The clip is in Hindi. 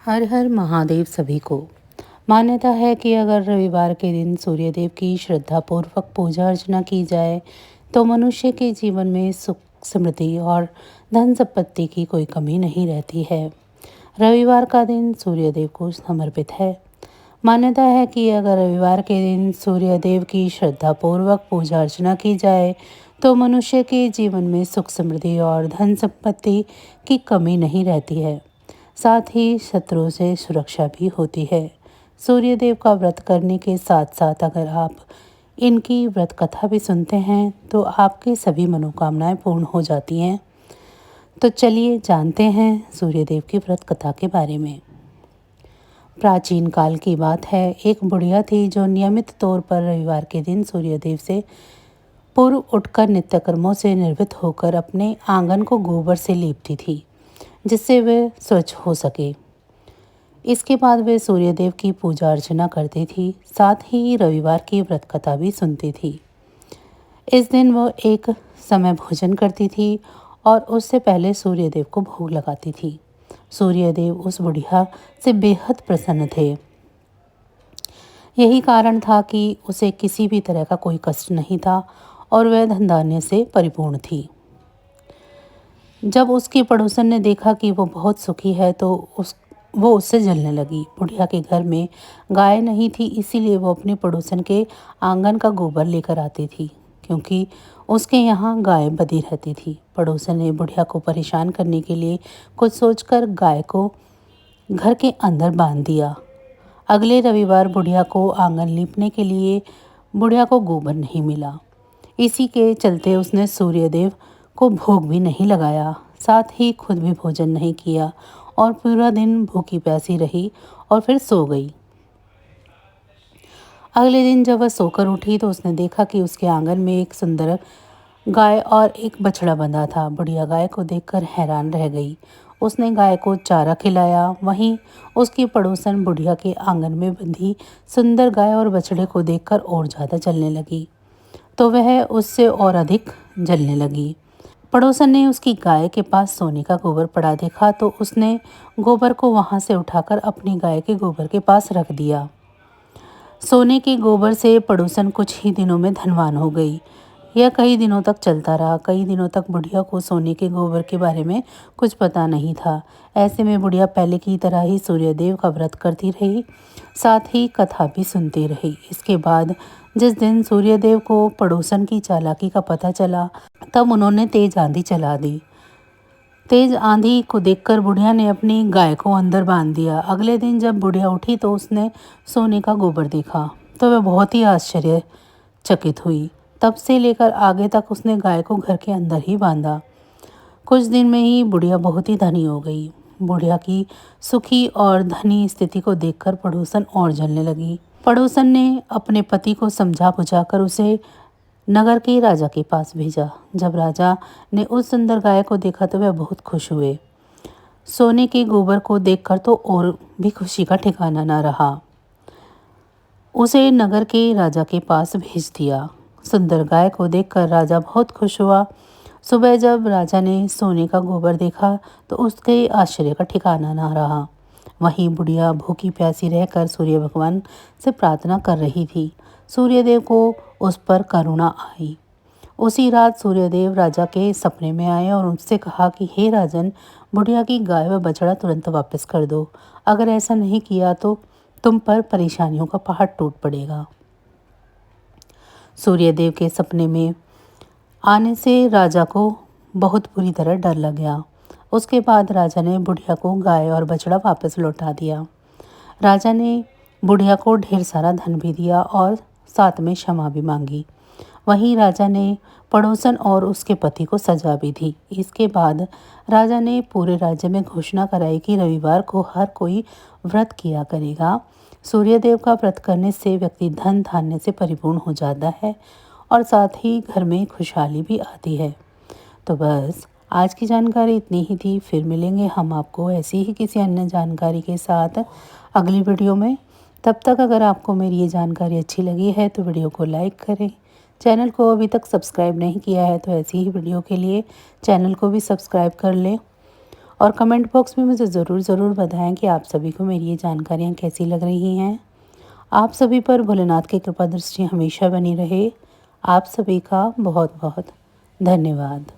हर हर महादेव सभी को। मान्यता है कि अगर रविवार के दिन सूर्यदेव की श्रद्धापूर्वक पूजा अर्चना की जाए तो मनुष्य के जीवन में सुख समृद्धि और धन संपत्ति की कोई कमी नहीं रहती है। रविवार का दिन सूर्यदेव को समर्पित है। मान्यता है कि अगर रविवार के दिन सूर्यदेव की श्रद्धापूर्वक पूजा अर्चना की जाए तो मनुष्य के जीवन में सुख समृद्धि और धन संपत्ति की कमी नहीं रहती है। साथ ही शत्रुओं से सुरक्षा भी होती है। सूर्यदेव का व्रत करने के साथ साथ अगर आप इनकी व्रत कथा भी सुनते हैं तो आपकी सभी मनोकामनाएं पूर्ण हो जाती हैं। तो चलिए जानते हैं सूर्यदेव की व्रत कथा के बारे में। प्राचीन काल की बात है, एक बुढ़िया थी जो नियमित तौर पर रविवार के दिन सूर्यदेव से पूर्व उठकर नित्य कर्मों से निर्वृत्त होकर अपने आंगन को गोबर से लीपती थी जिससे वे स्वच्छ हो सके। इसके बाद वे सूर्यदेव की पूजा अर्चना करती थी, साथ ही रविवार की व्रत कथा भी सुनती थी। इस दिन वो एक समय भोजन करती थी और उससे पहले सूर्यदेव को भोग लगाती थी। सूर्यदेव उस बुढ़िया से बेहद प्रसन्न थे। यही कारण था कि उसे किसी भी तरह का कोई कष्ट नहीं था और वह धन धान्य से परिपूर्ण थी। जब उसकी पड़ोसन ने देखा कि वो बहुत सुखी है तो वो उससे जलने लगी। बुढ़िया के घर में गाय नहीं थी, इसीलिए वो अपने पड़ोसन के आंगन का गोबर लेकर आती थी, क्योंकि उसके यहाँ गाय बंधी रहती थी। पड़ोसन ने बुढ़िया को परेशान करने के लिए कुछ सोचकर गाय को घर के अंदर बांध दिया। अगले रविवार बुढ़िया को आंगन लीपने के लिए बुढ़िया को गोबर नहीं मिला। इसी के चलते उसने सूर्यदेव को भोग भी नहीं लगाया, साथ ही खुद भी भोजन नहीं किया और पूरा दिन भूखी प्यासी रही और फिर सो गई। अगले दिन जब वह सोकर उठी तो उसने देखा कि उसके आंगन में एक सुंदर गाय और एक बछड़ा बंधा था। बुढ़िया गाय को देखकर हैरान रह गई। उसने गाय को चारा खिलाया। वहीं उसकी पड़ोसन बुढ़िया के आंगन में बंधी सुंदर गाय और बछड़े को देखकर और ज़्यादा जलने लगी, तो वह उससे और अधिक जलने लगी। पड़ोसन ने उसकी गाय के पास सोने का गोबर पड़ा देखा तो उसने गोबर को वहां से उठाकर अपनी गाय के गोबर के पास रख दिया। सोने के गोबर से पड़ोसन कुछ ही दिनों में धनवान हो गई। यह कई दिनों तक चलता रहा। कई दिनों तक बुढ़िया को सोने के गोबर के बारे में कुछ पता नहीं था। ऐसे में बुढ़िया पहले की तरह ही सूर्यदेव का व्रत करती रही, साथ ही कथा भी सुनती रही। इसके बाद जिस दिन सूर्यदेव को पड़ोसन की चालाकी का पता चला तब उन्होंने तेज आंधी चला दी। तेज आंधी को देखकर बुढ़िया ने अपनी गाय को अंदर बांध दिया। अगले दिन जब बुढ़िया उठी तो उसने सोने का गोबर देखा तो वह बहुत ही आश्चर्यचकित हुई। तब से लेकर आगे तक उसने गाय को घर के अंदर ही बांधा। कुछ दिन में ही बुढ़िया बहुत ही धनी हो गई। बुढ़िया की सुखी और धनी स्थिति को देखकर पड़ोसन और जलने लगी। पड़ोसन ने अपने पति को समझा बुझाकर उसे नगर के राजा के पास भेजा। जब राजा ने उस सुंदर गाय को देखा तो वह बहुत खुश हुए। सोने के गोबर को देखकर तो और भी खुशी का ठिकाना न रहा। उसे नगर के राजा के पास भेज दिया। सुंदर गाय को देखकर राजा बहुत खुश हुआ। सुबह जब राजा ने सोने का गोबर देखा तो उसके आश्चर्य का ठिकाना न रहा। वहीं बुढ़िया भूखी प्यासी रहकर सूर्य भगवान से प्रार्थना कर रही थी। सूर्यदेव को उस पर करुणा आई। उसी रात सूर्यदेव राजा के सपने में आए और उससे कहा कि हे राजन, बुढ़िया की गाय व बछड़ा तुरंत वापस कर दो। अगर ऐसा नहीं किया तो तुम पर परेशानियों का पहाड़ टूट पड़ेगा। सूर्यदेव के सपने में आने से राजा को बहुत बुरी तरह डर लग गया। उसके बाद राजा ने बुढ़िया को गाय और बछड़ा वापस लौटा दिया। राजा ने बुढ़िया को ढेर सारा धन भी दिया और साथ में क्षमा भी मांगी। वहीं राजा ने पड़ोसन और उसके पति को सजा भी दी। इसके बाद राजा ने पूरे राज्य में घोषणा कराई कि रविवार को हर कोई व्रत किया करेगा। सूर्यदेव का व्रत करने से व्यक्ति धन धान्य से परिपूर्ण हो जाता है और साथ ही घर में खुशहाली भी आती है। तो बस आज की जानकारी इतनी ही थी। फिर मिलेंगे हम आपको ऐसी ही किसी अन्य जानकारी के साथ अगली वीडियो में। तब तक अगर आपको मेरी ये जानकारी अच्छी लगी है तो वीडियो को लाइक करें। चैनल को अभी तक सब्सक्राइब नहीं किया है तो ऐसी ही वीडियो के लिए चैनल को भी सब्सक्राइब कर लें और कमेंट बॉक्स में मुझे ज़रूर बताएं कि आप सभी को मेरी ये जानकारियाँ कैसी लग रही हैं। आप सभी पर भोलेनाथ की कृपा दृष्टि हमेशा बनी रहे। आप सभी का बहुत बहुत धन्यवाद।